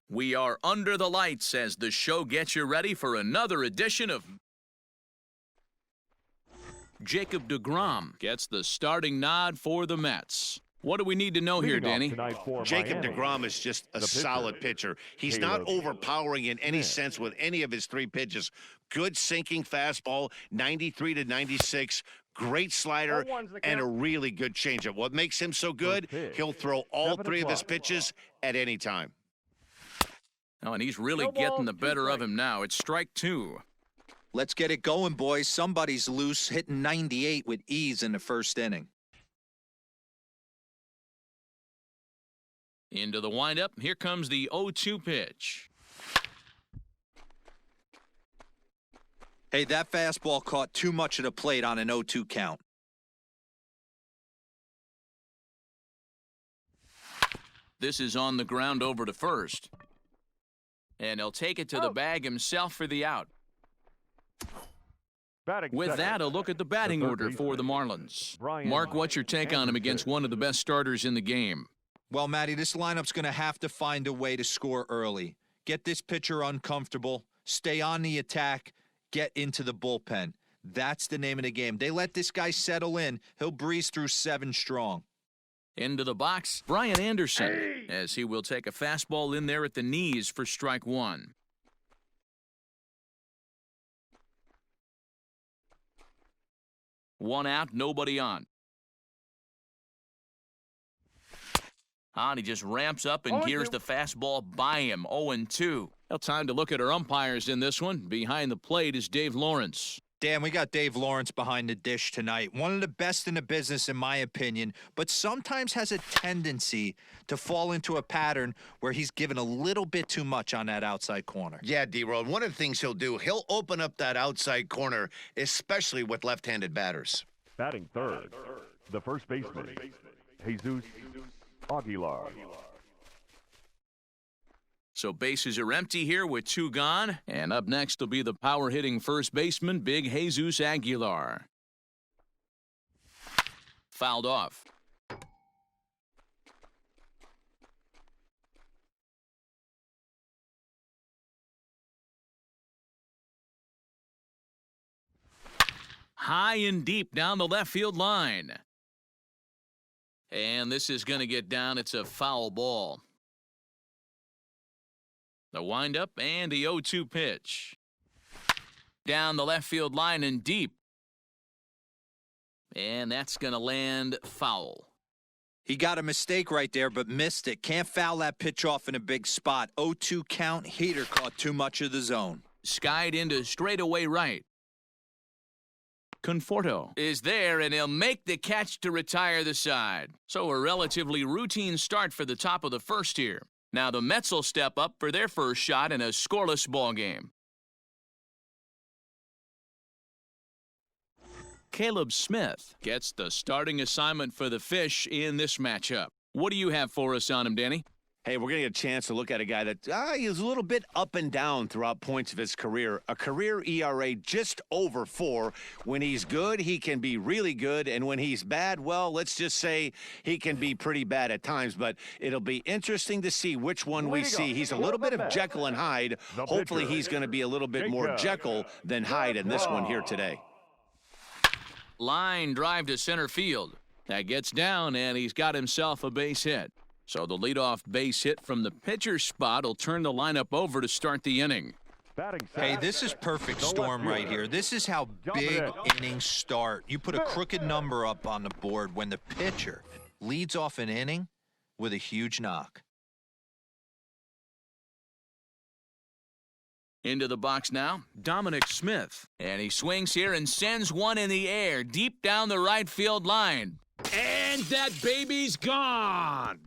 We are under the lights as the show gets you ready for another edition of Jacob deGrom gets the starting nod for the Mets. What do we need to know here, Danny? Jacob deGrom is just a solid pitcher. He's not overpowering in any sense with any of his three pitches. Good sinking fastball, 93 to 96. Great slider and a really good changeup. What makes him so good, he'll throw all three of his pitches at any time. Oh, and he's really getting the better of him now. It's strike two. Let's get it going, boys. Somebody's loose, hitting 98 with ease in the first inning. Into the windup. Here comes the 0-2 pitch. Hey, that fastball caught too much of the plate on an 0-2 count. This is on the ground over to first. And he'll take it to the bag himself for the out. With that, a look at the batting order for the Marlins. Mark, what's your take on him against one of the best starters in the game? Well, Matty, this lineup's going to have to find a way to score early. Get this pitcher uncomfortable, stay on the attack, get into the bullpen. That's the name of the game. They let this guy settle in, he'll breeze through 7 strong. Into the box, Brian Anderson, as he will take a fastball in there at the knees for strike one. One out, nobody on. And he just ramps up and gears the fastball by him. 0-2. Well, time to look at our umpires in this one. Behind the plate is Dave Lawrence. Dan, we got Dave Lawrence behind the dish tonight. One of the best in the business, in my opinion, but sometimes has a tendency to fall into a pattern where he's given a little bit too much on that outside corner. Yeah, D-Roll. One of the things he'll do, he'll open up that outside corner, especially with left-handed batters. Batting third, the first baseman, Jesus Aguilar. So bases are empty here with 2 gone. And up next will be the power-hitting first baseman, Big Jesus Aguilar. Fouled off. High and deep down the left field line. And this is going to get down. It's a foul ball. The windup and the 0-2 pitch. Down the left field line and deep. And that's going to land foul. He got a mistake right there, but missed it. Can't foul that pitch off in a big spot. 0-2 count. Heater caught too much of the zone. Skied into straightaway right. Conforto is there, and he'll make the catch to retire the side. So a relatively routine start for the top of the first here. Now the Mets will step up for their first shot in a scoreless ball game. Caleb Smith gets the starting assignment for the Fish in this matchup. What do you have for us on him, Danny? Hey, we're going to get a chance to look at a guy that he's a little bit up and down throughout points of his career. A career ERA just over 4. When he's good, he can be really good. And when he's bad, well, let's just say he can be pretty bad at times. But it'll be interesting to see which one we see. He's a little bit of Jekyll and Hyde. Hopefully he's going to be a little bit more Jekyll than Hyde in this one here today. Line drive to center field. That gets down, and he's got himself a base hit. So the leadoff base hit from the pitcher's spot will turn the lineup over to start the inning. Hey, this is perfect storm right here. This is how big innings start. You put a crooked number up on the board when the pitcher leads off an inning with a huge knock. Into the box now, Dominic Smith. And he swings here and sends one in the air deep down the right field line. And that baby's gone.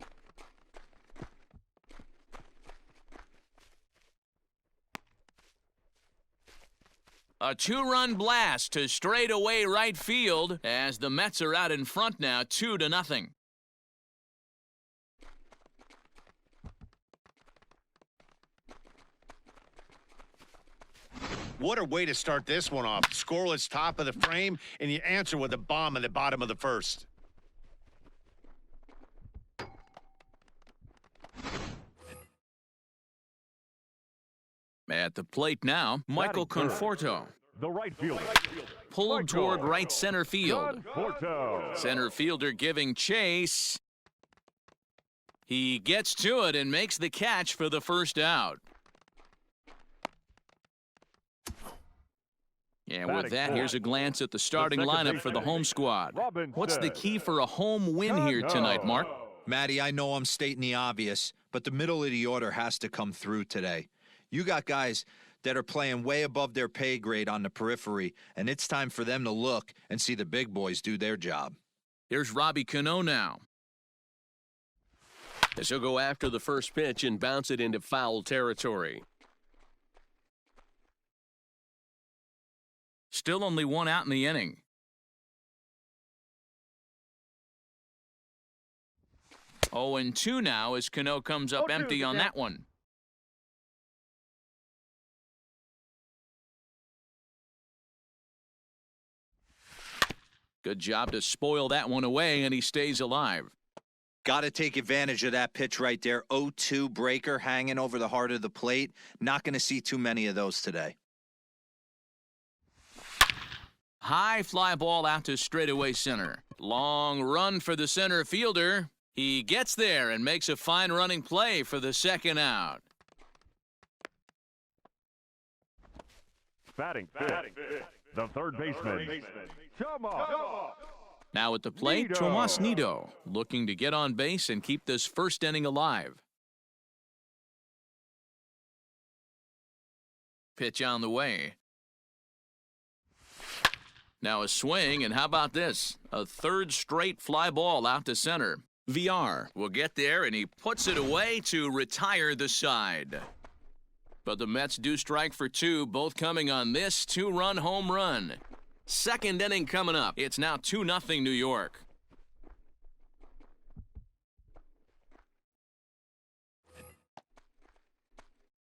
A 2-run blast to straightaway right field as the Mets are out in front now, 2-0. What a way to start this one off. Scoreless top of the frame, and you answer with a bomb in the bottom of the first. At the plate now, Michael Batting third, Conforto. the right fielder. Pulled toward right center field. Conforto. Center fielder giving chase. He gets to it and makes the catch for the first out. And with Batting that, fourth, here's a glance at the starting second lineup for the baseman, home squad. Robinson. What's the key for a home win here tonight, Mark? Matty, I know I'm stating the obvious, but the middle of the order has to come through today. You got guys that are playing way above their pay grade on the periphery, and it's time for them to look and see the big boys do their job. Here's Robbie Cano now. As he'll go after the first pitch and bounce it into foul territory. Still only one out in the inning. Oh, and 2 now as Cano comes up empty on that one. Good job to spoil that one away, and he stays alive. Got to take advantage of that pitch right there. 0-2 breaker hanging over the heart of the plate. Not going to see too many of those today. High fly ball out to straightaway center. Long run for the center fielder. He gets there and makes a fine running play for the second out. Batting fifth, the third baseman. Chama. Now at the plate, Nido. Tomas Nido looking to get on base and keep this first inning alive. Pitch on the way. Now a swing, and how about this? A third straight fly ball out to center. VR will get there, and he puts it away to retire the side. But the Mets do strike for 2, both coming on this 2-run home run. Second inning coming up. It's now 2-0 New York.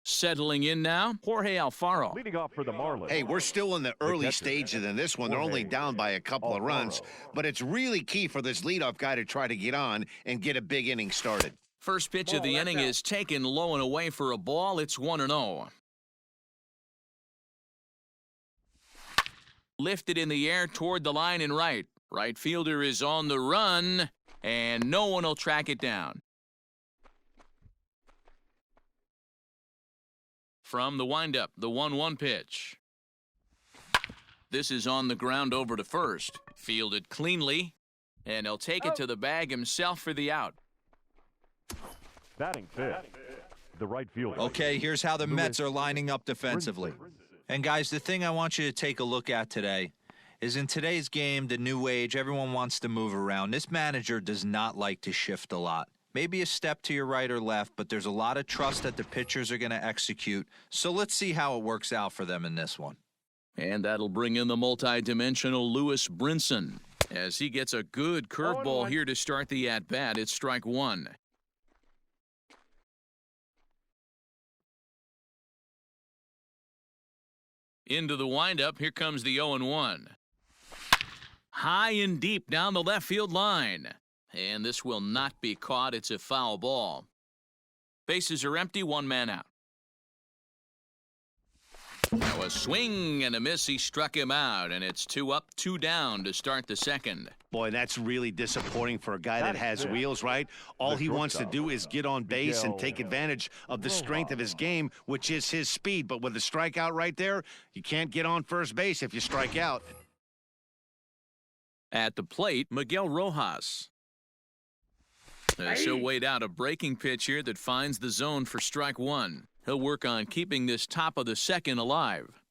Settling in now, Jorge Alfaro. Leading off for the Marlins. Hey, we're still in the early catcher, stages in this one. They're only Jorge down by a couple of runs, Alfaro. but it's really key for this leadoff guy to try to get on and get a big inning started. First pitch of the inning is taken low and away for a ball. It's 1-0. Lifted in the air toward the line and right. Right fielder is on the run, and no one will track it down. From the windup, the 1-1 pitch. This is on the ground over to first. Fielded cleanly, and he'll take it to the bag himself for the out. Batting fifth, the right fielder. Okay, here's how the Louis Mets are lining up defensively. And guys, the thing I want you to take a look at today is in today's game, the new age, everyone wants to move around. This manager does not like to shift a lot. Maybe a step to your right or left, but there's a lot of trust that the pitchers are going to execute. So let's see how it works out for them in this one. And that'll bring in the multi-dimensional Lewis Brinson as he gets a good curveball here to start the at-bat. It's strike 1. Into the windup, here comes the 0-1. High and deep down the left field line. And this will not be caught. It's a foul ball. Bases are empty, 1 man out. Now a swing and a miss. He struck him out, and it's 2 up, 2 down to start the second. Boy, that's really disappointing for a guy that has wheels, right? All he wants to do is get on base and take advantage of the strength of his game, which is his speed. But with the strikeout right there, you can't get on first base if you strike out. At the plate, Miguel Rojas. He'll wait out a breaking pitch here that finds the zone for strike 1. He'll work on keeping this top of the second alive.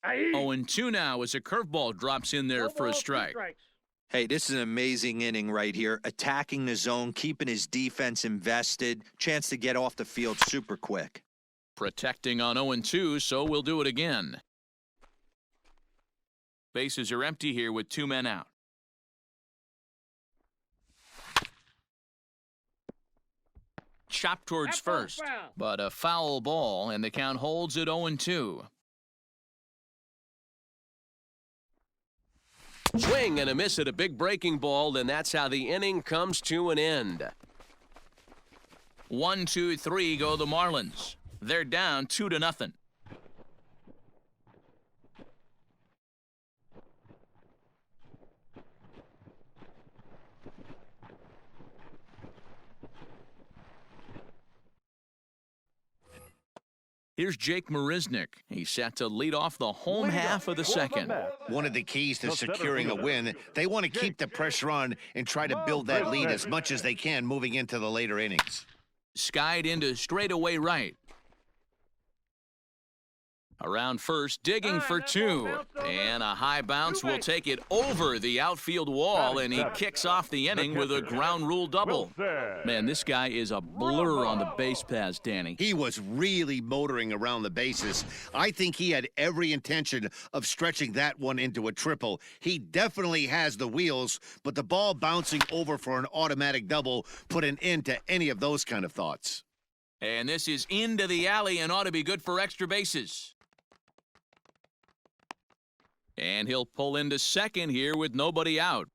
Oh, and 2 now as a curveball drops in there for a strike. Hey, this is an amazing inning right here. Attacking the zone, keeping his defense invested. Chance to get off the field super quick. Protecting on 0-2, so we'll do it again. Bases are empty here with 2 men out. Chopped towards first, but a foul ball, and the count holds at 0-2. Swing and a miss at a big breaking ball, and that's how the inning comes to an end. 1, 2, 3 go the Marlins. They're down 2-0. Here's Jake Marisnick. He's set to lead off the home half of the second. One of the keys to securing a win, they want to keep the pressure on and try to build that lead as much as they can moving into the later innings. Skied into straightaway right. Around first, digging for 2. And a high bounce will take it over the outfield wall, and he kicks off the inning with a ground rule double. Man, this guy is a blur on the base paths, Danny. He was really motoring around the bases. I think he had every intention of stretching that one into a triple. He definitely has the wheels, but the ball bouncing over for an automatic double put an end to any of those kind of thoughts. And this is into the alley and ought to be good for extra bases. And he'll pull into second here with nobody out.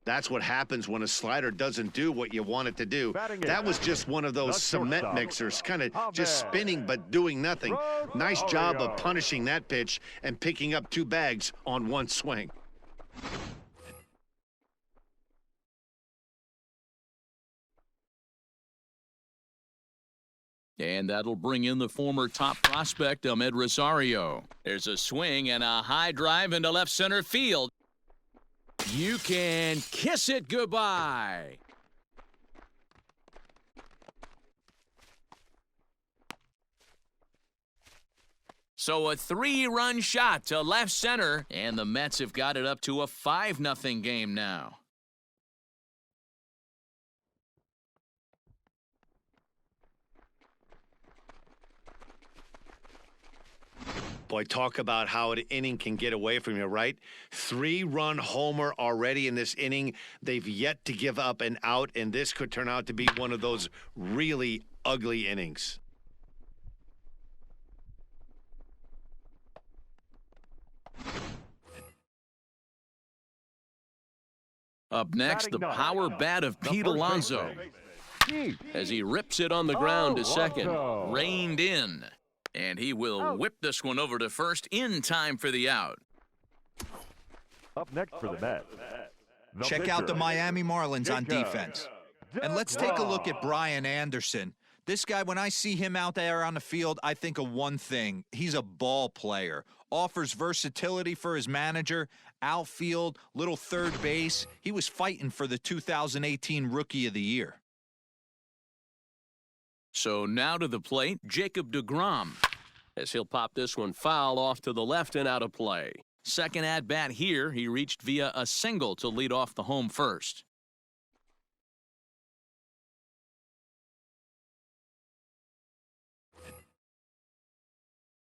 That's what happens when a slider doesn't do what you want it to do. That was just one of those cement mixers, kind of just spinning but doing nothing. Nice job of punishing that pitch and picking up 2 bags on 1 swing. And that'll bring in the former top prospect, Ahmed Rosario. There's a swing and a high drive into left center field. You can kiss it goodbye. So a 3-run shot to left center, and the Mets have got it up to a 5-0 game now. Boy, talk about how an inning can get away from you, right? 3-run homer already in this inning. They've yet to give up an out, and this could turn out to be one of those really ugly innings. Up next, the power bat of Pete Alonso as he rips it on the ground to second. Reined in. And he will whip this one over to first in time for the out. Up next for the Mets. Check out the Miami Marlins on defense. And let's take a look at Brian Anderson. This guy, when I see him out there on the field, I think of one thing. He's a ball player. Offers versatility for his manager. Outfield, little third base. He was fighting for the 2018 Rookie of the Year. So now to the plate, Jacob deGrom, as he'll pop this one foul off to the left and out of play. Second at-bat here, he reached via a single to lead off the home first.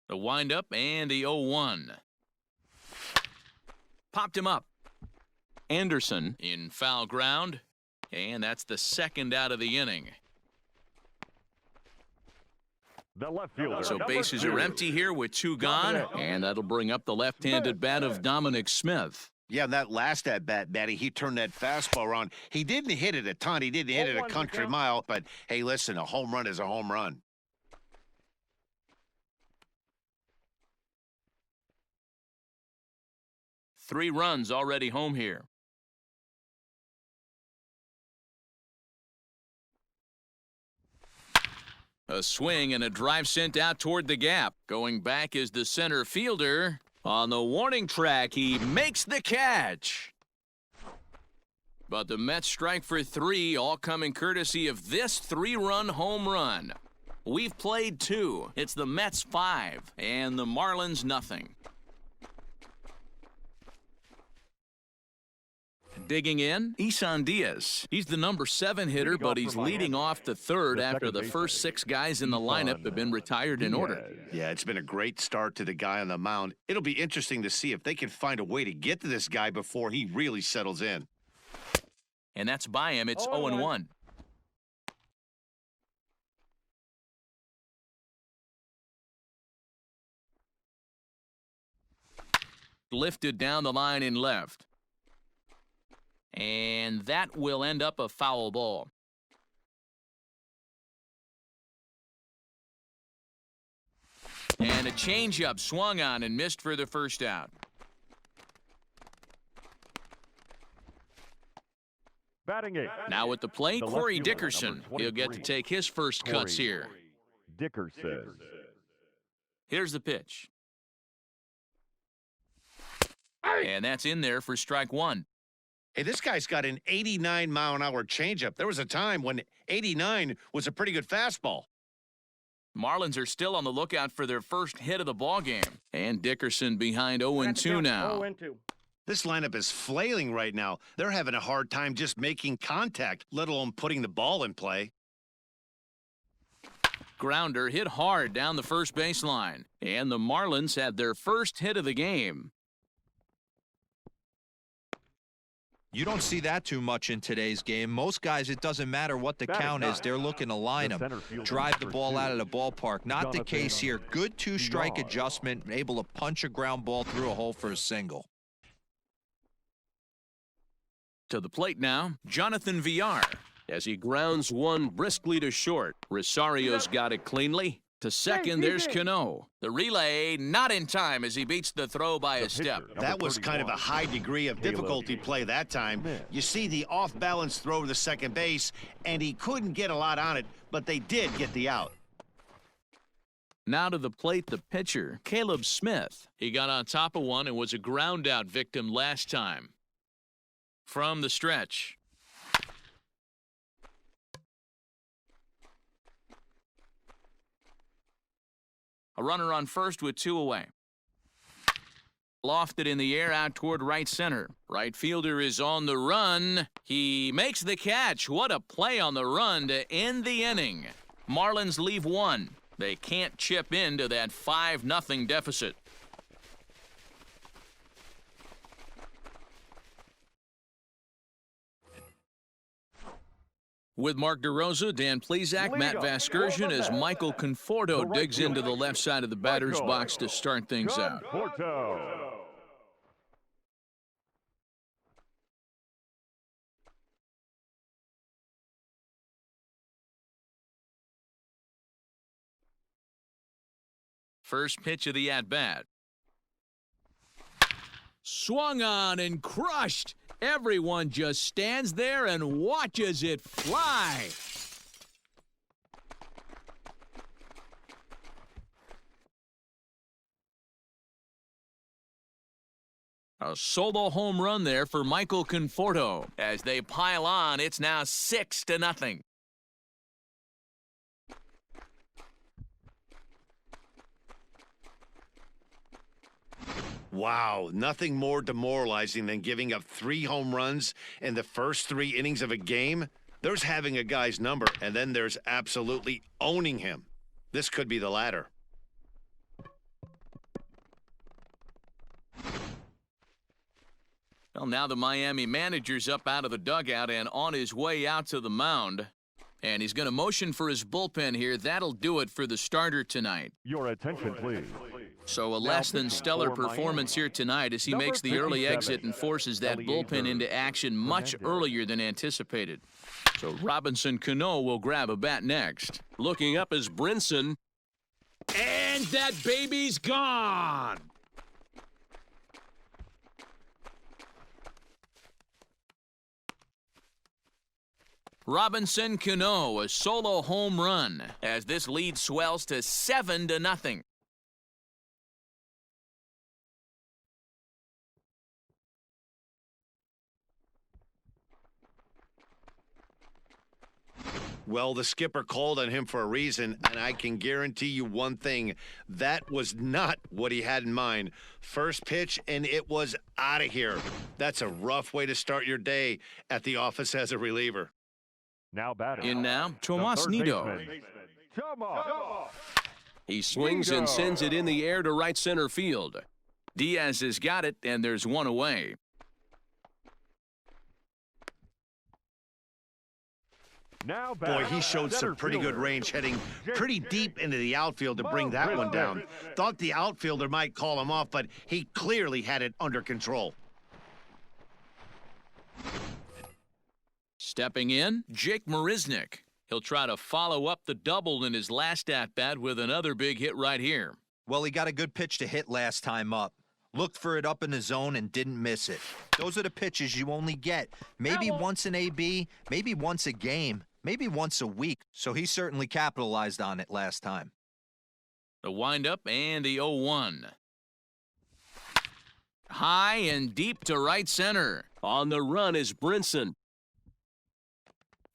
The windup and the 0-1. Popped him up. Anderson in foul ground, and that's the second out of the inning. The left fielder. So bases are empty here with 2 gone, and that'll bring up the left-handed bat of Dominic Smith. Yeah, that last at-bat, Batty, he turned that fastball around. He didn't hit it a ton. He didn't hit it a country mile, but hey, listen, a home run is a home run. Three runs already home here. A swing and a drive sent out toward the gap. Going back is the center fielder. On the warning track, he makes the catch. But the Mets strike for 3, all coming courtesy of this 3-run home run. We've played 2. It's the Mets 5 and the Marlins nothing. Digging in, Isan Diaz. He's the number 7 hitter, but he's leading off the third after the first 6 guys in the lineup have been retired in order. Yeah, it's been a great start to the guy on the mound. It'll be interesting to see if they can find a way to get to this guy before he really settles in. And that's by him. It's 0-1. Lifted down the line in left. And that will end up a foul ball. And a changeup swung on and missed for the first out. Batting eight. Now at the plate, The left Corey fielder, Dickerson. number He'll get to 23. take his first cuts Corey here. Dickerson. Here's the pitch. And that's in there for strike one. Hey, this guy's got an 89-mile-an-hour changeup. There was a time when 89 was a pretty good fastball. Marlins are still on the lookout for their first hit of the ballgame. And Dickerson behind 0-2 now. 0-2. This lineup is flailing right now. They're having a hard time just making contact, let alone putting the ball in play. Grounder hit hard down the first baseline. And the Marlins had their first hit of the game. You don't see that too much in today's game. Most guys, it doesn't matter what the count is. They're looking to line The them, center fielder, drive the number ball 2, out of the ballpark. Not the Jonathan case here. Good two-strike VR. adjustment, able to punch a ground ball through a hole for a single. To the plate now, Jonathan VR. As he grounds one briskly to short. Rosario's got it cleanly. To second, there's Cano. The relay not in time as he beats the throw by a step. pitcher, That number was kind of a 31. high degree of difficulty play that time. METS. You see the off-balance throw to the second base, and he couldn't get a lot on it, but they did get the out. Now to the plate, the pitcher, Caleb Smith. He got on top of one and was a ground-out victim last time. From the stretch. A runner on first with 2 away. Lofted in the air out toward right center. Right fielder is on the run. He makes the catch. What a play on the run to end the inning. Marlins leave one. They can't chip into that 5-0 deficit. With Mark DeRosa, Dan Plesac, Matt Vasgersian as Michael Conforto digs into the left side of the batter's box to start things out. Porto. First pitch of the at-bat. Swung on and crushed. Everyone just stands there and watches it fly. A solo home run there for Michael Conforto. As they pile on, it's now 6-0. Wow, nothing more demoralizing than giving up 3 home runs in the first 3 innings of a game. There's having a guy's number, and then there's absolutely owning him. This could be the latter. Well, now the Miami manager's up out of the dugout and on his way out to the mound. And he's going to motion for his bullpen here. That'll do it for the starter tonight. Your attention, please. So a less than stellar performance here tonight as he Number makes the early 57, exit and forces that bullpen into action much Hernandez. earlier than anticipated. So Robinson Cano will grab a bat next. Looking up is Brinson. And that baby's gone. Robinson Cano, a solo home run as this lead swells to 7-0. Well, the skipper called on him for a reason, and I can guarantee you one thing. That was not what he had in mind. First pitch, and it was out of here. That's a rough way to start your day at the office as a reliever. Now batting. In now, the Tomas third Nido. baseman, Tomas. He swings and sends it in the air to right center field. Diaz has got it, and there's one away. Now Boy, batting. he showed some Center pretty good fielder, range heading pretty deep into the outfield to bring that one down. Thought the outfielder might call him off, but he clearly had it under control. Stepping in, Jake Marisnick. He'll try to follow up the double in his last at-bat with another big hit right here. Well, he got a good pitch to hit last time up. Looked for it up in the zone and didn't miss it. Those are the pitches you only get. Maybe once an AB, maybe once a game, maybe once a week. So he certainly capitalized on it last time. The windup and the 0-1. High and deep to right center. On the run is Brinson.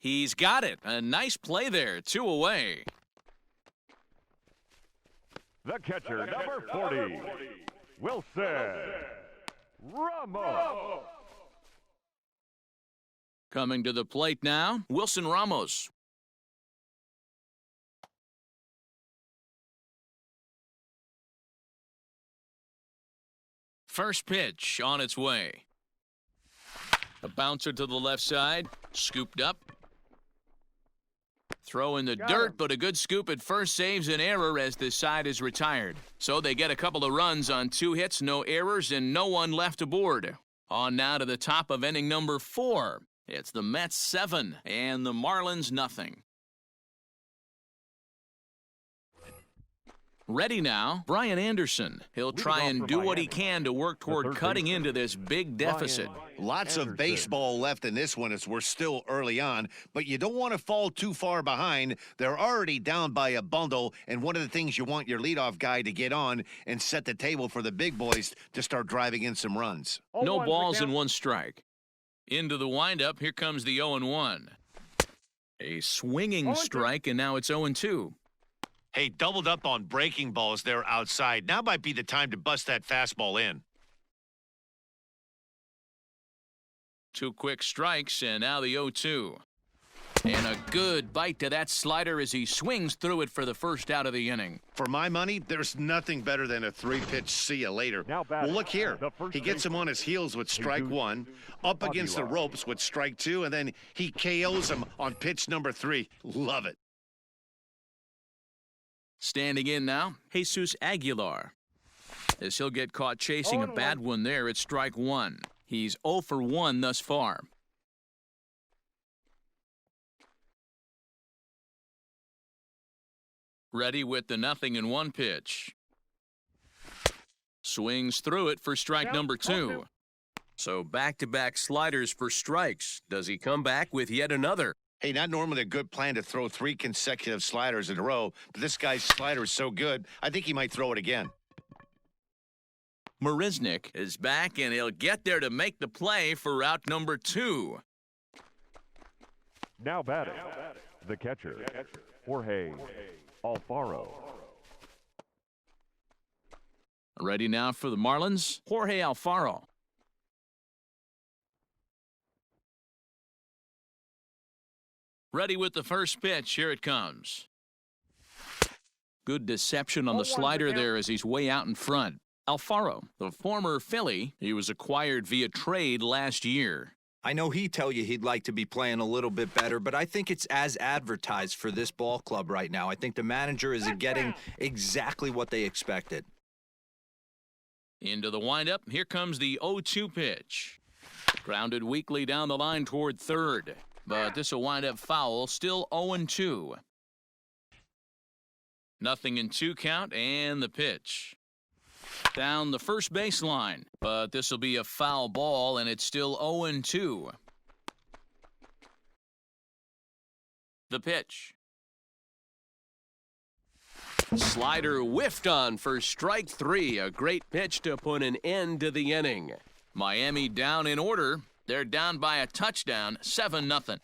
He's got it. A nice play there. 2 away. The catcher, number 40, Wilson Ramos. Coming to the plate now, Wilson Ramos. First pitch on its way. A bouncer to the left side, scooped up. Throw in the dirt, but a good scoop at first saves an error as this side is retired. So they get a couple of runs on 2 hits, no errors, and no one left aboard. On now to the top of inning number 4. It's the Mets 7 and the Marlins nothing. Ready now, Brian Anderson. He'll try and do what he can to work toward cutting into this big deficit. Lots of baseball left in this one as we're still early on, but you don't want to fall too far behind. They're already down by a bundle, and one of the things you want your leadoff guy to get on and set the table for the big boys to start driving in some runs. No balls and 1 strike. Into the windup, here comes the 0-1. A swinging strike, and now it's 0-2. Hey, doubled up on breaking balls there outside. Now might be the time to bust that fastball in. 2 quick strikes, and now the 0-2. And a good bite to that slider as he swings through it for the first out of the inning. For my money, there's nothing better than a 3-pitch see ya later. Well, look here. He gets him on his heels with strike 1, up against the ropes with strike 2, and then he KOs him on pitch number 3. Love it. Standing in now, Jesus Aguilar. As he'll get caught chasing a bad one there at strike 1. He's 0 for 1 thus far. Ready with the 0-1 pitch. Swings through it for strike number 2. So back-to-back sliders for strikes. Does he come back with yet another? Hey, not normally a good plan to throw 3 consecutive sliders in a row, but this guy's slider is so good, I think he might throw it again. Marisnick is back, and he'll get there to make the play for out number 2. Now batting, the catcher, Jorge Alfaro. Ready now for the Marlins, Jorge Alfaro. Ready with the first pitch. Here it comes. Good deception on the slider there as he's way out in front. Alfaro, the former Philly, he was acquired via trade last year. I know he'd tell you he'd like to be playing a little bit better, but I think it's as advertised for this ball club right now. I think the manager is getting exactly what they expected. Into the windup. Here comes the 0-2 pitch. Grounded weakly down the line toward third. But this will wind up foul, still 0-2. 0-2 count, and the pitch. Down the first baseline, but this will be a foul ball, and it's still 0-2. The pitch. Slider whiffed on for strike 3. A great pitch to put an end to the inning. Miami down in order. They're down by a touchdown, 7-0.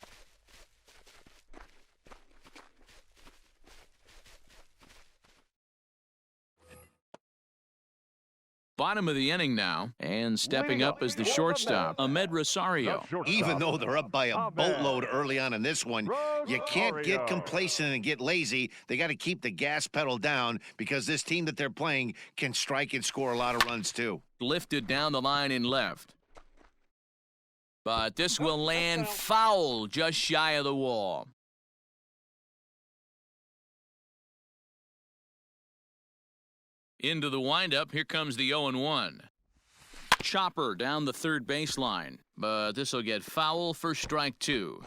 Bottom of the inning now, and stepping up as the shortstop, Ahmed Rosario. Even though they're up by a boatload early on in this one, you can't get complacent and get lazy. They got to keep the gas pedal down because this team that they're playing can strike and score a lot of runs too. Lifted down the line in left. But this will land foul just shy of the wall. Into the windup, here comes the 0-1. Chopper down the third baseline, but this will get foul for strike 2.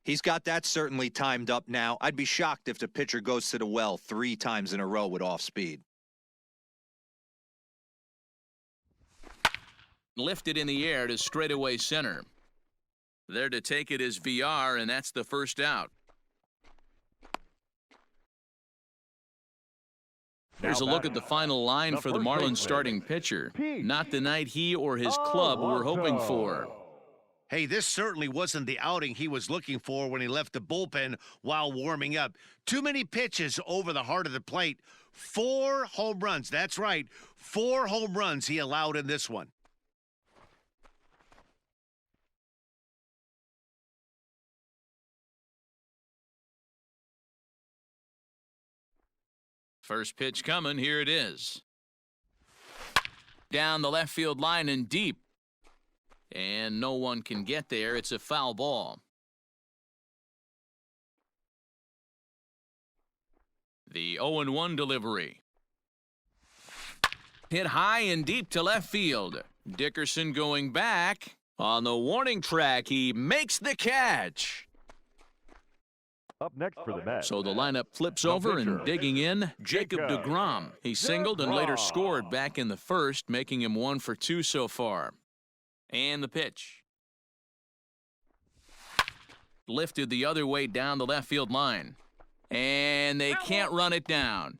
He's got that certainly timed up now. I'd be shocked if the pitcher goes to the well 3 times in a row with off speed. Lifted in the air to straightaway center. There to take it is VR, and that's the first out. Here's a look at the final line for the Marlins starting pitcher. Not the night he or his club were hoping for. Hey, this certainly wasn't the outing he was looking for when he left the bullpen while warming up. Too many pitches over the heart of the plate. 4 home runs. That's right. 4 home runs he allowed in this one. First pitch coming. Here it is. Down the left field line and deep. And no one can get there. It's a foul ball. The 0-1 delivery. Hit high and deep to left field. Dickerson going back. On the warning track, he makes the catch. Up next for the Mets. So the lineup flips over, and digging in, Jacob deGrom. He singled and later scored back in the first, making him 1 for 2 so far. And the pitch. Lifted the other way down the left field line. And they can't run it down.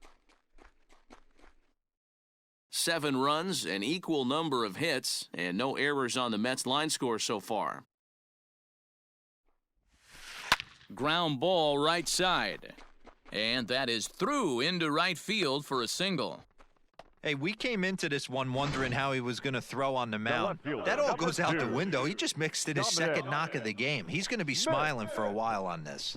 7 runs, an equal number of hits, and no errors on the Mets line score so far. Ground ball right side. And that is through into right field for a single. Hey, we came into this one wondering how he was going to throw on the mound. That all goes out the window. He just mixed in his second knock of the game. He's going to be smiling for a while on this.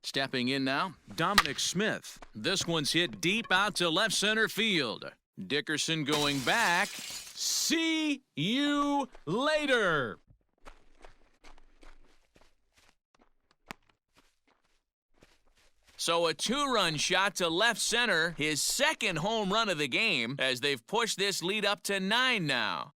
Stepping in now, Dominic Smith. This one's hit deep out to left center field. Dickerson going back. See you later. So a 2-run shot to left center, his second home run of the game, as they've pushed this lead up to 9 now.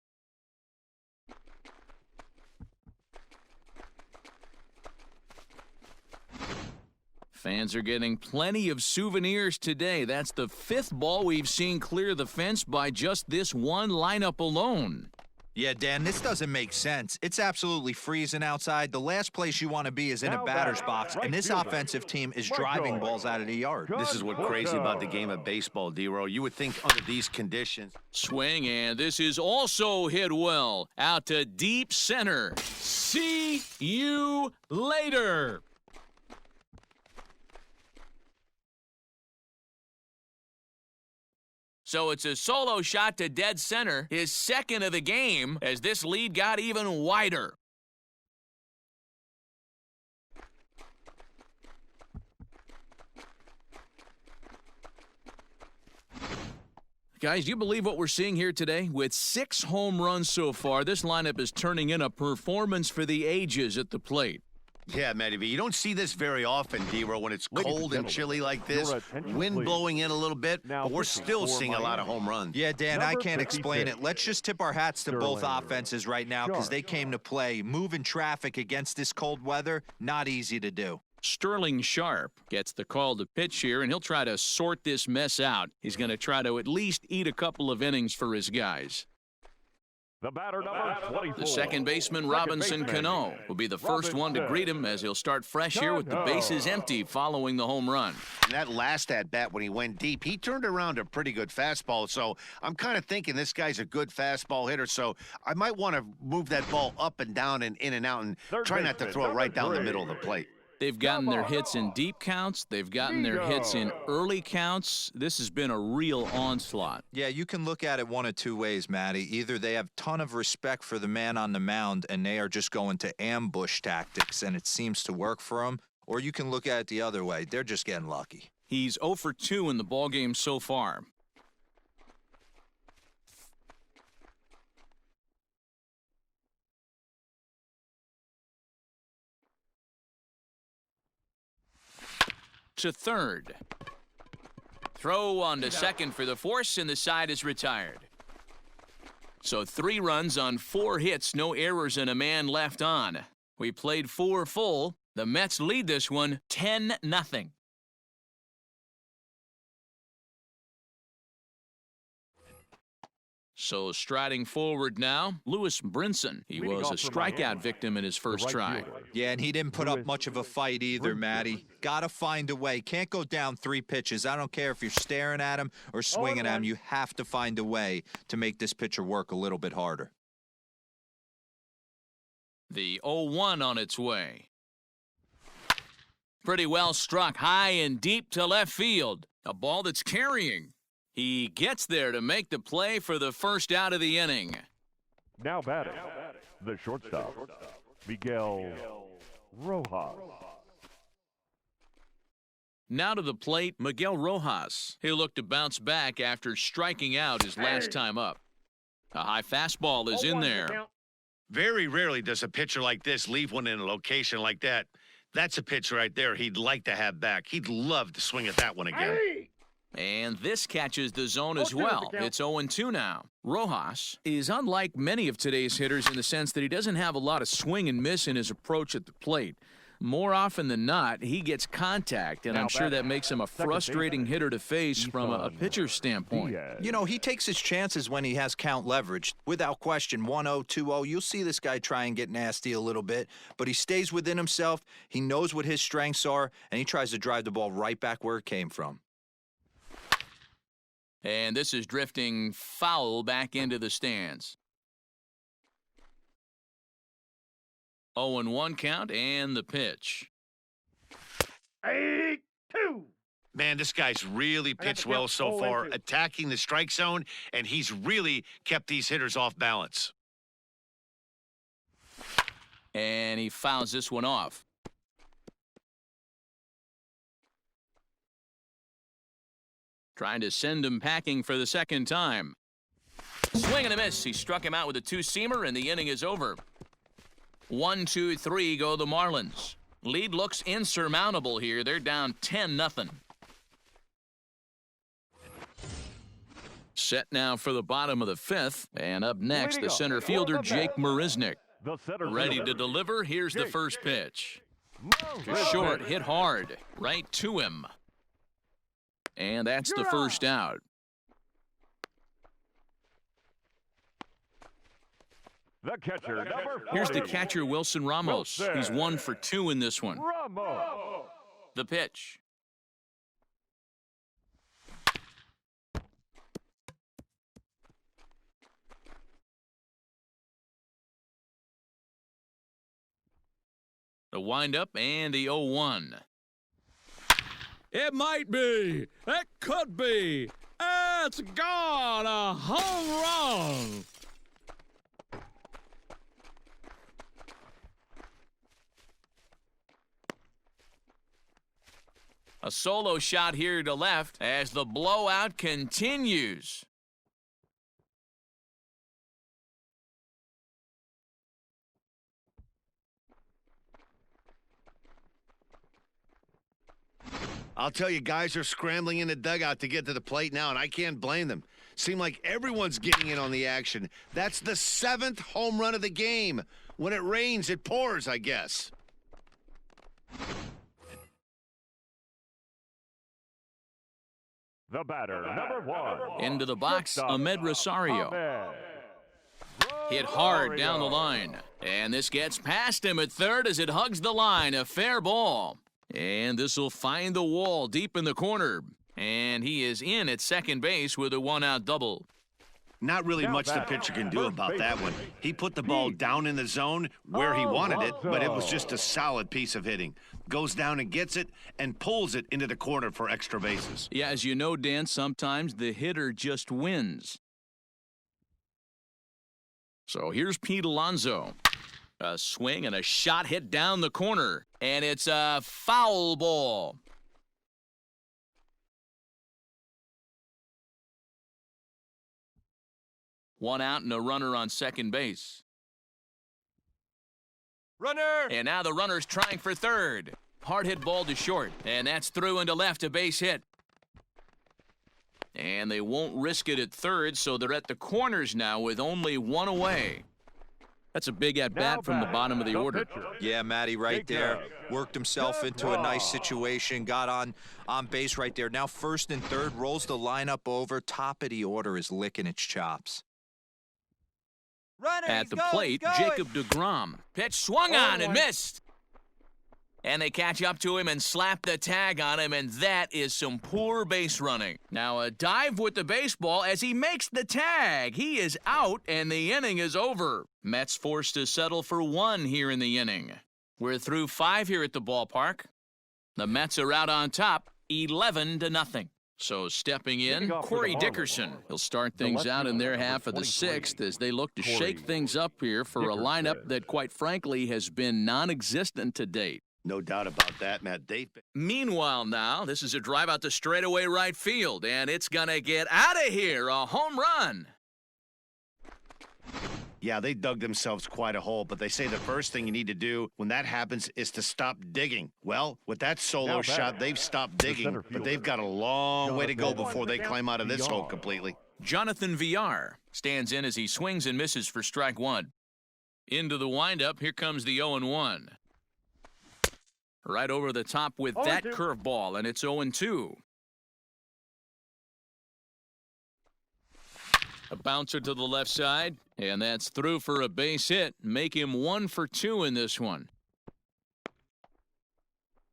Fans are getting plenty of souvenirs today. That's the 5th ball we've seen clear the fence by just this one lineup alone. Yeah, Dan, this doesn't make sense. It's absolutely freezing outside. The last place you want to be is in a batter's box, and this offensive team is driving balls out of the yard. This is what's crazy about the game of baseball, D-Row. You would think under these conditions. Swing, and this is also hit well. Out to deep center. See you later. So it's a solo shot to dead center, his second of the game, as this lead got even wider. Guys, do you believe what we're seeing here today? With 6 home runs so far, this lineup is turning in a performance for the ages at the plate. Yeah, Matty V, you don't see this very often, D-Row, when it's cold and chilly like this. Wind blowing in a little bit, but we're still seeing a lot of home runs. Yeah, Dan, I can't explain it. Let's just tip our hats to both offenses right now because they came to play. Moving traffic against this cold weather, not easy to do. Sterling Sharp gets the call to pitch here, and he'll try to sort this mess out. He's going to try to at least eat a couple of innings for his guys. The batter, number 24. The second baseman, Robinson Cano, will be the first one to greet him as he'll start fresh here with the bases empty following the home run. And that last at-bat when he went deep, he turned around a pretty good fastball. So I'm kind of thinking this guy's a good fastball hitter. So I might want to move that ball up and down and in and out and try not to throw it right down the middle of the plate. They've gotten their hits in deep counts. They've gotten their hits in early counts. This has been a real onslaught. Yeah, you can look at it one of 2 ways, Matty. Either they have a ton of respect for the man on the mound and they are just going to ambush tactics and it seems to work for them, or you can look at it the other way. They're just getting lucky. He's 0 for 2 in the ballgame so far. To third. Throw on to second for the force, and the side is retired. So 3 runs on 4 hits, no errors, and a man left on. We played 4 full. The Mets lead this one 10-0. So striding forward now, Lewis Brinson. He was a strikeout victim in his first try. Yeah, and he didn't put up much of a fight either, Matty. Got to find a way. Can't go down 3 pitches. I don't care if you're staring at him or swinging at him. You have to find a way to make this pitcher work a little bit harder. The 0-1 on its way. Pretty well struck high and deep to left field. A ball that's carrying. He gets there to make the play for the first out of the inning. Now batting, the shortstop, Miguel Rojas. Now to the plate, Miguel Rojas. He'll look to bounce back after striking out his last time up. A high fastball is in there. Very rarely does a pitcher like this leave one in a location like that. That's a pitch right there he'd like to have back. He'd love to swing at that one again. And this catches the zone as well. It's 0-2 now. Rojas is unlike many of today's hitters in the sense that he doesn't have a lot of swing and miss in his approach at the plate. More often than not, he gets contact, and I'm sure that makes him a frustrating hitter to face from a pitcher's standpoint. You know, he takes his chances when he has count leverage. Without question, 1-0, 2-0, you'll see this guy try and get nasty a little bit, but he stays within himself, he knows what his strengths are, and he tries to drive the ball right back where it came from. And this is drifting foul back into the stands. 0-1 count and the pitch. 8-2. Man, this guy's really pitched well so far, attacking the strike zone, and he's really kept these hitters off balance. And he fouls this one off. Trying to send him packing for the second time. Swing and a miss. He struck him out with a 2-seamer, and the inning is over. 1, 2, 3 go the Marlins. Lead looks insurmountable here. They're down 10-0. Set now for the bottom of the 5th. And up next, the center fielder, Jake Marisnick. Ready to deliver. Here's the first pitch. Short, hit hard. Right to him. And that's the first out. The catcher, number 40. Here's the catcher, Wilson Ramos. He's 1 for 2 in this one. Ramos. The pitch. The windup and the 0-1. It might be. It could be. It's gone. A home run. A solo shot here to left as the blowout continues. I'll tell you, guys are scrambling in the dugout to get to the plate now, and I can't blame them. Seem like everyone's getting in on the action. That's the 7th home run of the game. When it rains, it pours, I guess. The batter, number 1. Into the box, Ahmed Rosario. Hit hard down the line. And this gets past him at third as it hugs the line. A fair ball. And this will find the wall deep in the corner. And he is in at second base with a 1-out double. Not really much the pitcher can do about that one. He put the ball down in the zone where he wanted it, but it was just a solid piece of hitting. Goes down and gets it and pulls it into the corner for extra bases. Yeah, as you know, Dan, sometimes the hitter just wins. So here's Pete Alonso. A swing and a shot hit down the corner. And it's a foul ball. One out and a runner on second base. Runner! And now the runner's trying for third. Hard hit ball to short. And that's through into left, a base hit. And they won't risk it at third, so they're at the corners now with only one away. That's a big at-bat from the bottom of the order. Yeah, Matty, right there. Worked himself into a nice situation, got on base right there. Now first and third, rolls the lineup over. Top of the order is licking its chops. At the plate, Jacob deGrom. Pitch swung on and missed. And they catch up to him and slap the tag on him, and that is some poor base running. Now a dive with the baseball as he makes the tag. He is out, and the inning is over. Mets forced to settle for one here in the inning. We're through 5 here at the ballpark. The Mets are out on top, 11-0. So stepping in, Corey Dickerson. He'll start things out in their half of the 6th as they look to shake things up here for a lineup that, quite frankly, has been non-existent to date. No doubt about that, Matt. Meanwhile now, this is a drive out to straightaway right field, and it's going to get out of here, a home run. Yeah, they dug themselves quite a hole, but they say the first thing you need to do when that happens is to stop digging. Well, with that solo shot, they've stopped digging, but they've got a long way to go before they climb out of this hole completely. Jonathan VR stands in as he swings and misses for strike one. Into the windup, here comes the 0-1. Right over the top with that curveball, and it's 0-2. A bouncer to the left side, and that's through for a base hit. Make him 1 for 2 in this one.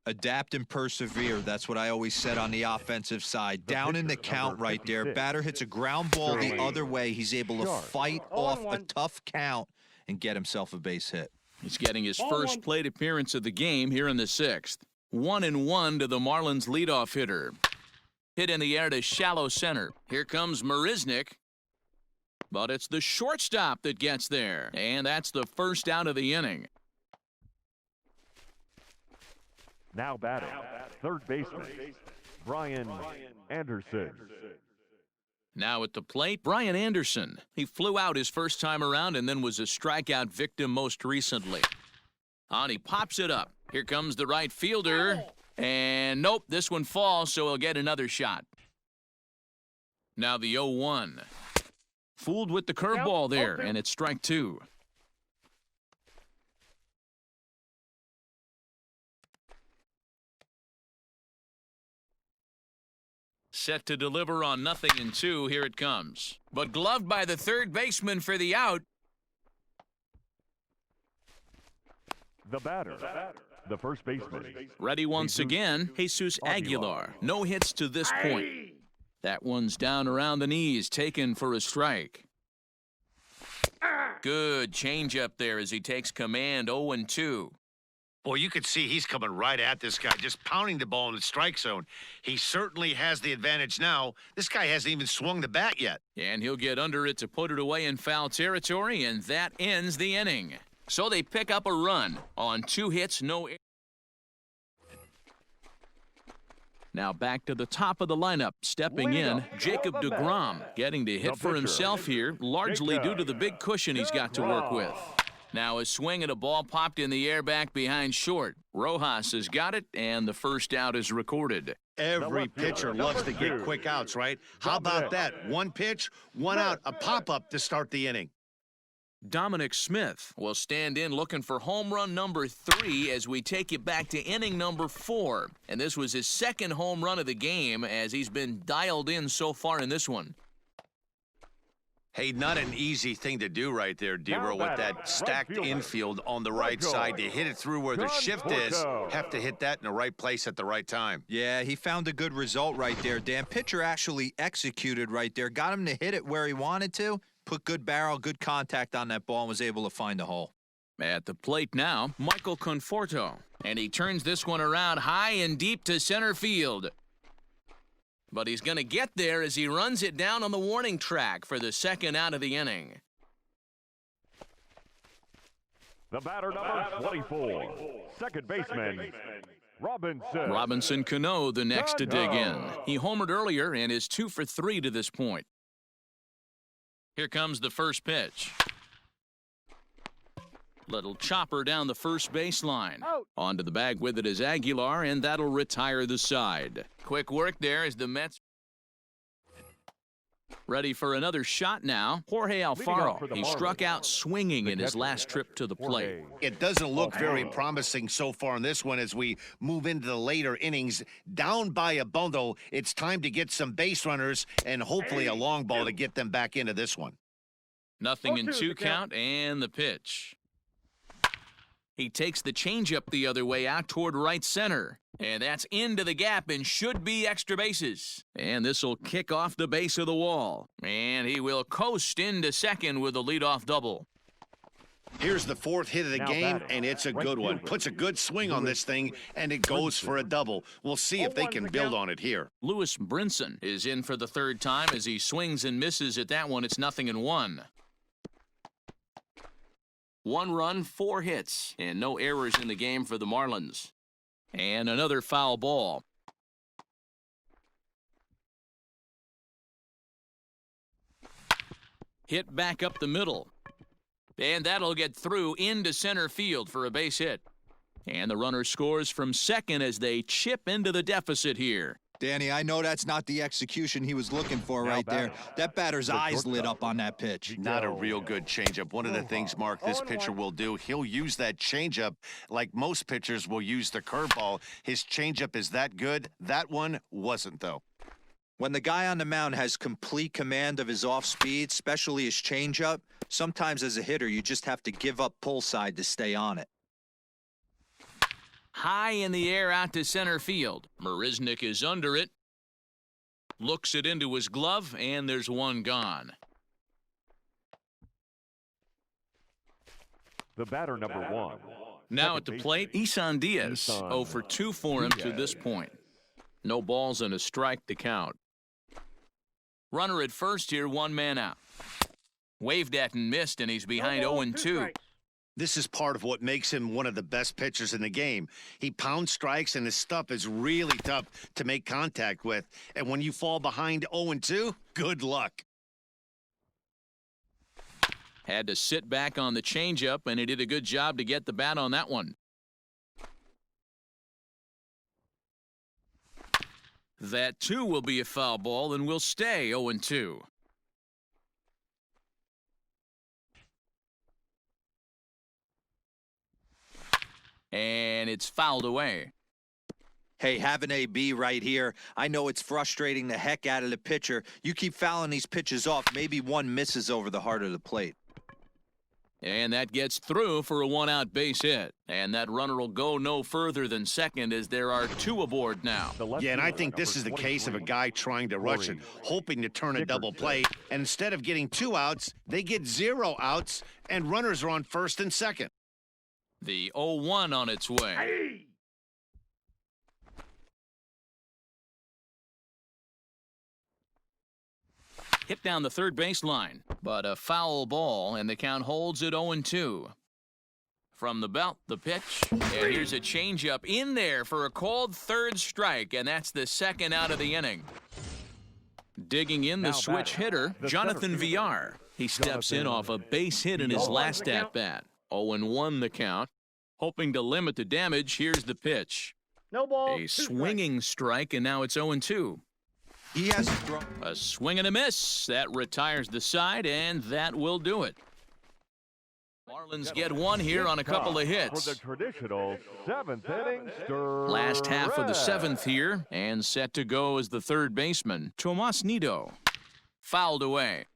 Adapt and persevere. That's what I always said on the offensive side. Down in the count right there. Batter hits a ground ball the other way. He's able to fight off a tough count and get himself a base hit. He's getting his first plate appearance of the game here in the 6th. 1-1 to the Marlins leadoff hitter. Hit in the air to shallow center. Here comes Marisnick. But it's the shortstop that gets there. And that's the first out of the inning. Now batting, third baseman, Brian Anderson. Now at the plate, Brian Anderson. He flew out his first time around and then was a strikeout victim most recently. On, he pops it up. Here comes the right fielder. And nope, this one falls, so he'll get another shot. Now the 0-1. Fooled with the curveball there, and it's strike two. Set to deliver on 0-2. Here it comes. But gloved by the third baseman for the out. The batter, the first baseman. Ready once again, Jesus Aguilar. No hits to this point. That one's down around the knees, taken for a strike. Good changeup there as he takes command. 0-2. Boy, you could see he's coming right at this guy, just pounding the ball in the strike zone. He certainly has the advantage now. This guy hasn't even swung the bat yet. And he'll get under it to put it away in foul territory, and that ends the inning. So they pick up a run on 2 hits, no. Now back to the top of the lineup. Stepping in, Jacob deGrom, getting to hit for himself here, largely due to the big cushion he's got to work with. Now a swing and a ball popped in the air back behind short. Rojas has got it, and the first out is recorded. Every pitcher loves to get quick outs, right? How about that? 1 pitch, 1 out, a pop-up to start the inning. Dominic Smith will stand in looking for home run number 3 as we take it back to inning number 4. And this was his second home run of the game as he's been dialed in so far in this one. Hey, not an easy thing to do right there, Dero, with that stacked infield on the right side. To hit it through where the shift is, have to hit that in the right place at the right time. Yeah, he found a good result right there, Dan. Pitcher actually executed right there. Got him to hit it where he wanted to. Put good barrel, good contact on that ball and was able to find a hole. At the plate now, Michael Conforto. And he turns this one around high and deep to center field. But he's going to get there as he runs it down on the warning track for the second out of the inning. The batter number 24, second baseman, Robinson. Robinson Cano, the next to dig in. He homered earlier and is 2 for 3 to this point. Here comes the first pitch. Little chopper down the first baseline. Onto the bag with it is Aguilar, and that'll retire the side. Quick work there as the Mets. Ready for another shot now. Jorge Alfaro. He struck out swinging in his last trip to the plate. It doesn't look very promising so far in this one as we move into the later innings. Down by a bundle, it's time to get some base runners and hopefully a long ball to get them back into this one. Nothing in 2 count and the pitch. He takes the changeup the other way out toward right center. And that's into the gap and should be extra bases. And this will kick off the base of the wall. And he will coast into second with a leadoff double. Here's the 4th hit of the game, and it's a good one. Puts a good swing on this thing, and it goes for a double. We'll see if they can build on it here. Lewis Brinson is in for the 3rd time as he swings and misses at that one. It's 0-1. 1 run, 4 hits, and no errors in the game for the Marlins. And another foul ball. Hit back up the middle. And that'll get through into center field for a base hit. And the runner scores from second as they chip into the deficit here. Danny, I know that's not the execution he was looking for right there. That batter's eyes lit up on that pitch. Not a real good changeup. One of the things, Mark, this pitcher will do, he'll use that changeup like most pitchers will use the curveball. His changeup is that good. That one wasn't, though. When the guy on the mound has complete command of his off speed, especially his changeup, sometimes as a hitter, you just have to give up pull side to stay on it. High in the air out to center field. Marisnick is under it. Looks it into his glove, and there's one gone. The batter, number 1. Now at the plate, Isan Diaz. 0 for 2 for him to this point. No balls and a strike to count. Runner at first here, 1 man out. Waved at and missed, and he's behind 0-2. This is part of what makes him one of the best pitchers in the game. He pounds strikes, and his stuff is really tough to make contact with. And when you fall behind 0-2, good luck. Had to sit back on the changeup, and he did a good job to get the bat on that one. That, too, will be a foul ball and will stay 0-2. And it's fouled away. Hey, have an AB right here. I know it's frustrating the heck out of the pitcher. You keep fouling these pitches off, maybe one misses over the heart of the plate. And that gets through for a 1-out base hit. And that runner will go no further than second as there are 2 aboard now. Yeah, and I think this is the case of a guy trying to rush it, hoping to turn a double play. And instead of getting 2 outs, they get 0 outs, and runners are on first and second. The 0-1 on its way. Hit down the third baseline, but a foul ball, and the count holds at 0-2. From the belt, the pitch, and here's a changeup in there for a called 3rd strike, and that's the 2nd out of the inning. Digging in the switch hitter, Jonathan Villar. He steps in off a base hit in his last at-bat. 0-1 the count. Hoping to limit the damage, here's the pitch. No ball. A swinging strike, and now it's 0-2. He has thrown a swing and a miss. That retires the side, and that will do it. Marlins get 1 here on a couple of hits. For the traditional 7th inning Last half of the 7th here, and set to go as the 3rd baseman, Tomas Nido. Fouled away.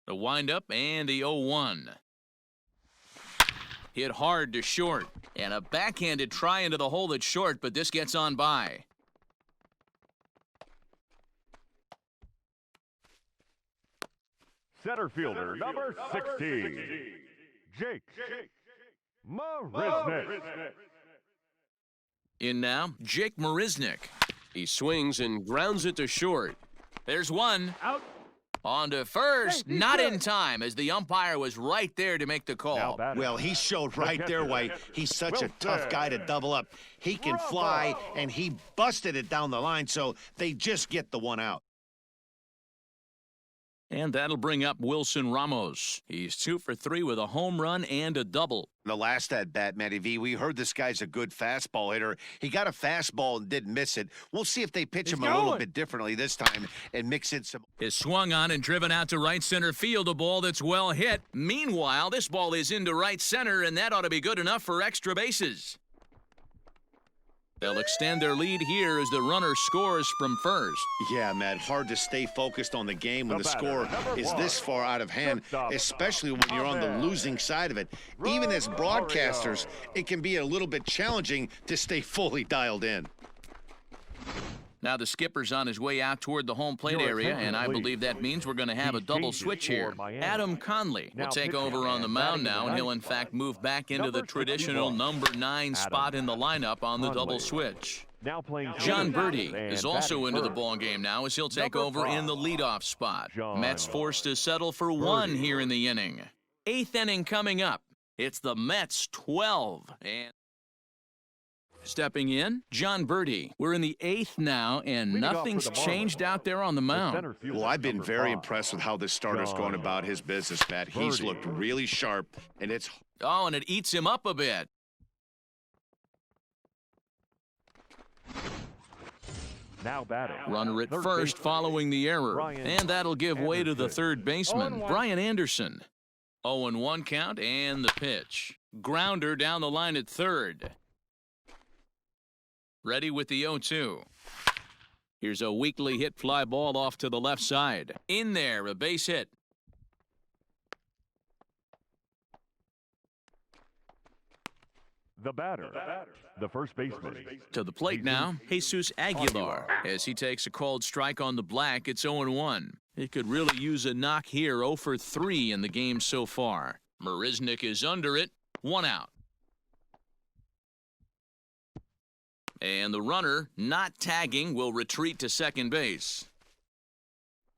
The windup and the 0-1. Hit hard to short, and a backhanded try into the hole that's short, but this gets on by. Center fielder, number 16, Jake Marisnick. In now, Jake Marisnick. He swings and grounds it to short. There's one. Out. On to first, not in time, as the umpire was right there to make the call. Well, he showed right there why he's such a tough guy to double up. He can fly, and he busted it down the line, so they just get the 1 out. And that'll bring up Wilson Ramos. He's 2 for 3 with a home run and a double. The last at bat, Matty V, we heard this guy's a good fastball hitter. He got a fastball and didn't miss it. We'll see if they pitch him a little bit differently this time and mix in some. Is swung on and driven out to right center field, a ball that's well hit. Meanwhile, this ball is into right center, and that ought to be good enough for extra bases. They'll extend their lead here as the runner scores from first. Yeah, Matt, hard to stay focused on the game when the score is this far out of hand, especially when you're on the losing side of it. Even as broadcasters, it can be a little bit challenging to stay fully dialed in. Now the skipper's on his way out toward the home plate area, and I believe that means we're going to have a double switch here. Adam Conley will take over on the mound now, and he'll in fact move back into the traditional number 9 spot in the lineup on the double switch. John Birdie is also into the ball game now as he'll take over in the leadoff spot. Mets forced to settle for 1 here in the inning. 8th inning coming up. It's the Mets 12. And stepping in, John Birdie. We're in the 8th now, and nothing's changed out there on the mound. Well, I've been very impressed with how this starter's going about his business, Matt. He's looked really sharp, and it's... Oh, and it eats him up a bit. Now batting. Runner at first following the error, and that'll give way to the third baseman, Brian Anderson. 0-1 count, and the pitch. Grounder down the line at third. Ready with the 0-2. Here's a weakly hit fly ball off to the left side. In there, a base hit. The batter, the first baseman. To the plate now, Jesus Aguilar. As he takes a called strike on the black, it's 0-1. He could really use a knock here, 0 for 3 in the game so far. Marisnick is under it, 1 out. And the runner, not tagging, will retreat to second base.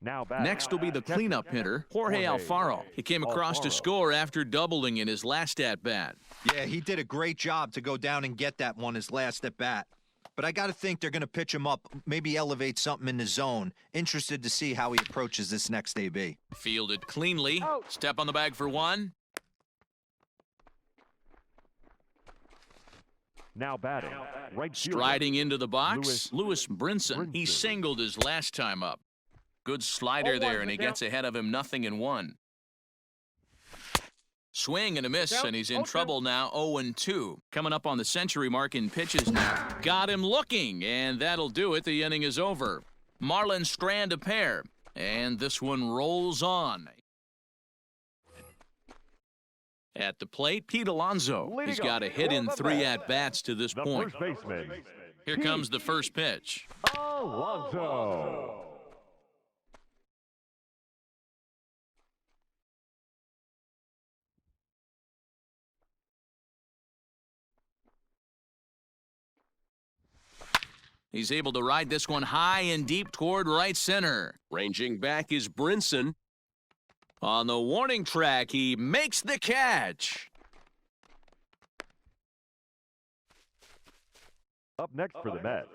Next will be the cleanup hitter, Jorge Alfaro. He came across to score after doubling in his last at-bat. Yeah, he did a great job to go down and get that one his last at-bat. But I got to think they're going to pitch him up, maybe elevate something in the zone. Interested to see how he approaches this next AB. Fielded cleanly. Step on the bag for 1. Now batting. Right Striding into the box, Lewis Brinson. He singled his last time up. Good slider there, and he gets ahead of him 0-1. Swing and a miss, and he's in trouble now, 0-2. Coming up on the century mark in pitches now. Got him looking, and that'll do it. The inning is over. Marlins strand a pair, and this one rolls on. At the plate, Pete Alonso. He's got a hit in 3 at-bats to this point. Here comes the first pitch. Alonso. He's able to ride this one high and deep toward right center. Ranging back is Brinson. On the warning track, he makes the catch. Up next for the Mets.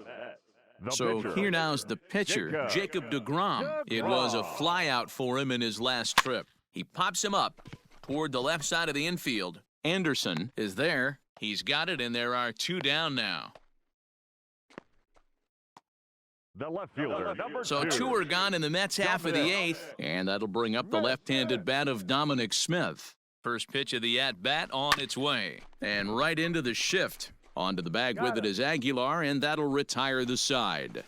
So here now's the pitcher, Jacob deGrom. It was a flyout for him in his last trip. He pops him up toward the left side of the infield. Anderson is there. He's got it, and there are 2 down now. The left fielder, So 2 are gone in the Mets half of the 8th, and that'll bring up the left-handed bat of Dominic Smith. First pitch of the at-bat on its way. And right into the shift. Onto the bag with it is Aguilar, and that'll retire the side.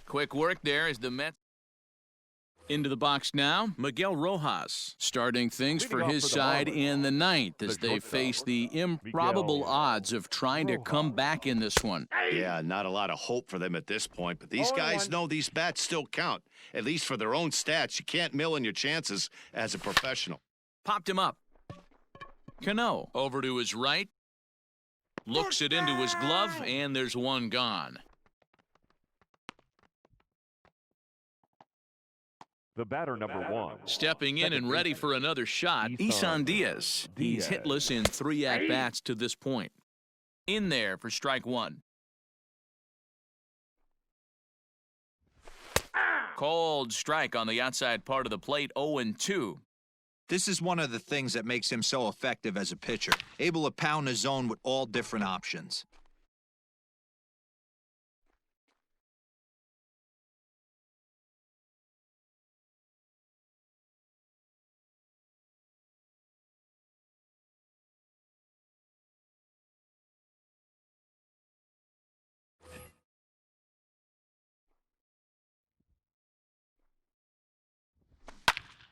Quick work there as the Mets. Into the box now, Miguel Rojas starting things for his side in the 9th as they face the improbable odds of trying to come back in this one. Yeah, not a lot of hope for them at this point, but these guys know these bats still count, at least for their own stats. You can't mill in your chances as a professional. Popped him up. Cano over to his right. Looks it into his glove, and there's 1 gone. The batter, number 1. Stepping in and ready for another shot, Isan Diaz. He's hitless in 3 at-bats to this point. In there for strike 1. Cold strike on the outside part of the plate, 0-2. This is one of the things that makes him so effective as a pitcher, able to pound the zone with all different options.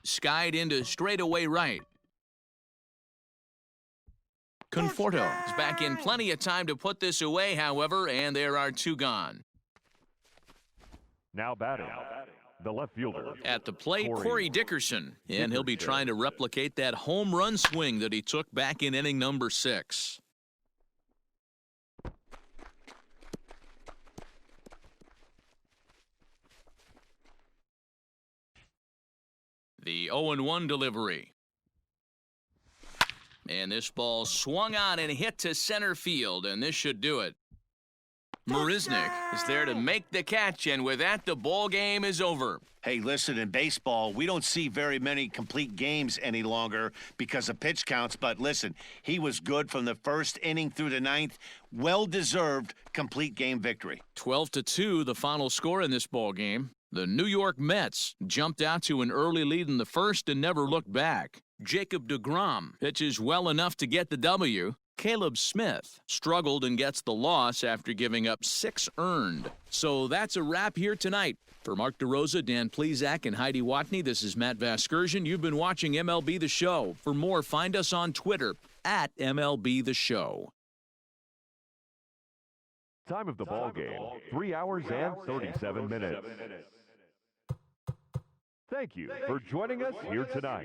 Skied into straightaway right. Conforto is back in plenty of time to put this away, however, and there are 2 gone. Now batting, the left fielder. At the plate, Corey Dickerson, and he'll be trying to replicate that home run swing that he took back in inning number 6. The 0-1 delivery. And this ball swung on and hit to center field, and this should do it. Marisnik is there to make the catch, and with that, the ball game is over. Hey, listen, in baseball, we don't see very many complete games any longer because of pitch counts, but listen, he was good from the first inning through the 9th. Well-deserved complete game victory. 12-2, the final score in this ball game. The New York Mets jumped out to an early lead in the first and never looked back. Jacob deGrom pitches well enough to get the W. Caleb Smith struggled and gets the loss after giving up 6 earned. So that's a wrap here tonight. For Mark DeRosa, Dan Plesac, and Heidi Watney, this is Matt Vasgersian. You've been watching MLB The Show. For more, find us on Twitter at MLB The Show. Time of the ball game, 3 hours and 37 minutes. Thank you for joining us here tonight.